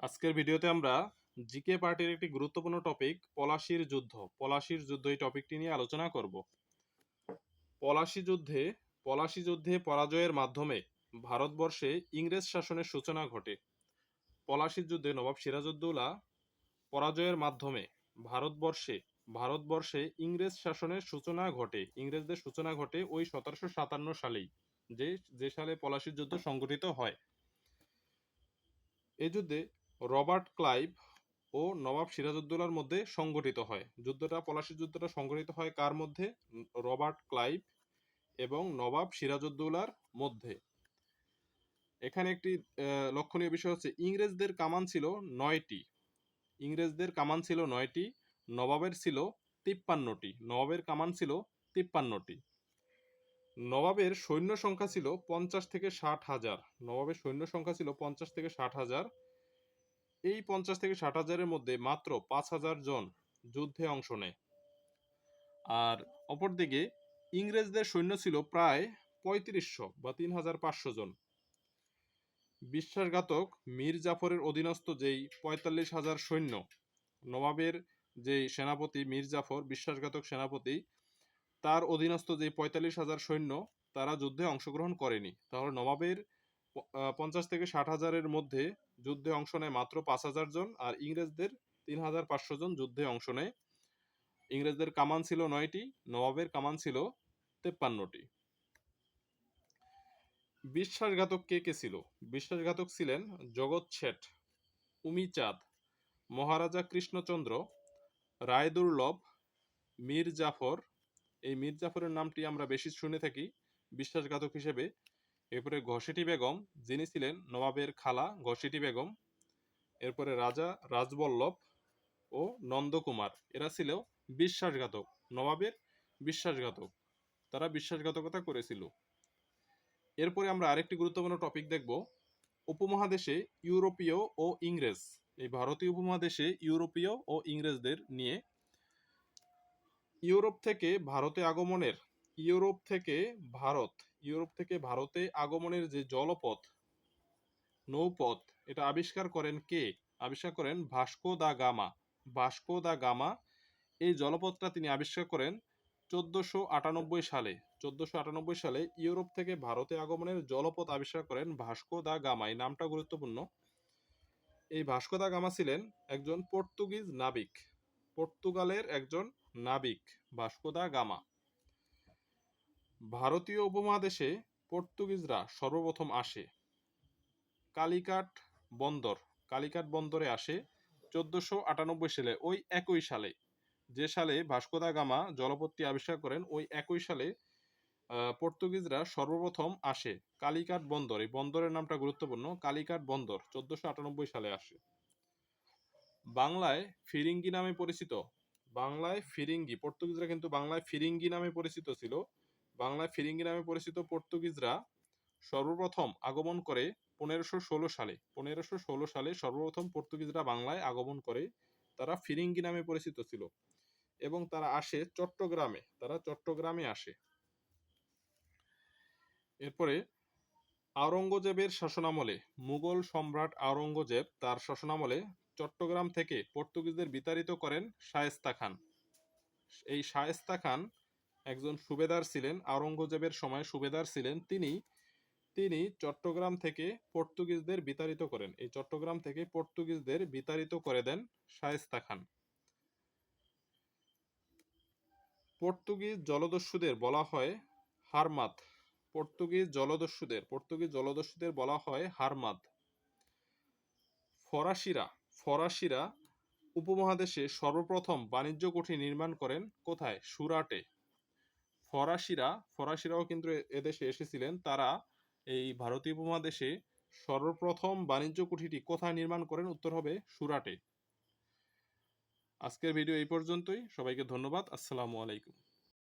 আজকের ভিডিওতে আমরা জিকে পার্টির একটি গুরুত্বপূর্ণ টপিক পলাশির যুদ্ধ এই টপিকটি নিয়ে আলোচনা করব। পলাশি যুদ্ধে পরাজয়ের মাধ্যমে ভারতবর্ষে ইংরেজ শাসনের সূচনা ঘটে। পলাশির যুদ্ধে নবাব সিরাজউদ্দৌলা পরাজয়ের মাধ্যমে ভারতবর্ষে ইংরেজ শাসনের সূচনা ঘটে। ইংরেজদের সূচনা ঘটে ওই 1757 সালেই, যে সালে পলাশির যুদ্ধ সংঘটিত হয়। এই যুদ্ধে রবার্ট ক্লাইভ ও নবাব সিরাজউদ্দৌলার মধ্যে সংঘটিত হয়। পলাশির যুদ্ধটা সংঘটিত হয় কার মধ্যে? রবার্ট ক্লাইভ এবং নবাব সিরাজউদ্দৌলার মধ্যে। এখানে একটি লক্ষণীয় বিষয় হচ্ছে ইংরেজদের কামান ছিল 9টি। নবাবের ছিল 53টি। নবাবের কামান ছিল 53টি। নবাবের সৈন্য সংখ্যা ছিল 50 থেকে 60,000। নবাবের সৈন্য সংখ্যা ছিল 50 থেকে 60,000। এই 50 থেকে 60,000-এর মধ্যে মাত্র 5,000 জন যুদ্ধে অংশ নেয়। আর অপরদিকে ইংরেজদের সৈন্য ছিল প্রায় 3500 বা 3,500 জন। বিশ্বাসঘাতক মীর জাফরের অধীনস্থ যেই 45,000 সৈন্য, নবাবের যেই সেনাপতি মীর জাফর, বিশ্বাসঘাতক সেনাপতি, তার অধীনস্থ যেই 45,000 সৈন্য, তারা যুদ্ধে অংশগ্রহণ করেনি। তাহলে নবাবের 50 থেকে 60,000-এর মধ্যে যুদ্ধে অংশ নেয় মাত্র 5,000 জন, আর ইংরেজদের 3,500 জন যুদ্ধে অংশ নেয়। ইংরেজদের কামান ছিল 9টি, নবাবের কামান ছিল 53টি। বিশ্বাসঘাতক কে কে ছিল? বিশ্বাসঘাতক ছিলেন জগৎ শেঠ, উমিচাঁদ, মহারাজা কৃষ্ণচন্দ্র, রায়দুর্লভ, মীর জাফর। এই মীর জাফরের নামটি আমরা বেশি শুনে থাকি বিশ্বাসঘাতক হিসেবে। এরপরে ঘসেটি বেগম, যিনি ছিলেন নবাবের খালা ঘসেটি বেগম। এরপরে রাজা রাজবল্লভ ও নন্দকুমার, এরা ছিল বিশ্বাসঘাতক, নবাবের বিশ্বাসঘাতক। তারা বিশ্বাসঘাতকতা করেছিল। এরপরে আমরা আরেকটি গুরুত্বপূর্ণ টপিক দেখব, উপমহাদেশে ইউরোপীয় ও ইংরেজ। এই ভারতীয় উপমহাদেশে ইউরোপীয় ও ইংরেজদের নিয়ে। ইউরোপ থেকে ভারতে আগমনের যে জলপথ, নৌপথ, এটা আবিষ্কার করেন কে? আবিষ্কার করেন ভাস্কো দা গামা। এই জলপথটা তিনি আবিষ্কার করেন 1498 সালে। 1498 সালে ইউরোপ থেকে ভারতে আগমনের জলপথ আবিষ্কার করেন ভাস্কো দা গামা। এই নামটা গুরুত্বপূর্ণ। এই ভাস্কো দা গামা ছিলেন একজন পর্তুগিজ নাবিক, পর্তুগালের একজন নাবিক ভাস্কো দা গামা। ভারতীয় উপমহাদেশে পর্তুগিজরা সর্বপ্রথম আসে কালিকাট বন্দরে আসে 1498 সালে। ওই একই সালে, যে সালে ভাস্কো দা গামা জলপথটি আবিষ্কার করেন, ওই একই সালে পর্তুগিজরা সর্বপ্রথম আসে কালিকাট বন্দর। এই বন্দরের নামটা গুরুত্বপূর্ণ, কালিকাট বন্দর 1498 সালে আসে। বাংলায় ফিরিঙ্গি নামে পরিচিত, পর্তুগিজরা কিন্তু বাংলায় ফিরিঙ্গি নামে পরিচিত ছিল। বাংলায় ফিরিঙ্গি নামে পরিচিত পর্তুগিজরা সর্বপ্রথম আগমন করে 1516 সালে। 1516 সালে সর্বপ্রথম পর্তুগিজরা বাংলায় আগমন করে। তারা ফিরিঙ্গি নামে পরিচিত ছিল এবং তারা আসে চট্টগ্রামে আসে। এরপরে আওরঙ্গজেবের শাসনামলে, মুঘল সম্রাট আওরঙ্গজেব তার শাসনামলে চট্টগ্রাম থেকে পর্তুগিজদের বিতাড়িত করেন শায়েস্তা খান। এই শায়েস্তা খান একজন সুবেদার ছিলেন, আওরঙ্গজেবের সময় সুবেদার ছিলেন। তিনি চট্টগ্রাম থেকে পর্তুগিজদের বিতাড়িত করেন। এই চট্টগ্রাম থেকে পর্তুগিজদের বিতাড়িত করে দেন শায়েস্তা খান। পর্তুগিজ জলদস্যুদের বলা হয় হারমাদ। পর্তুগিজ জলদস্যুদের বলা হয় হারমাদ। ফরাসিরা উপমহাদেশে সর্বপ্রথম বাণিজ্য কুঠি নির্মাণ করেন কোথায়? সুরাটে। ফরাসিরাও কিন্তু এদেশে এসেছিলেন। তারা এই ভারতীয় উপমহাদেশে সর্বপ্রথম বাণিজ্য কুঠিটি কোথায় নির্মাণ করেন? উত্তর হবে সুরাটে। আজকের ভিডিও এই পর্যন্তই। সবাইকে ধন্যবাদ। আসসালামু আলাইকুম।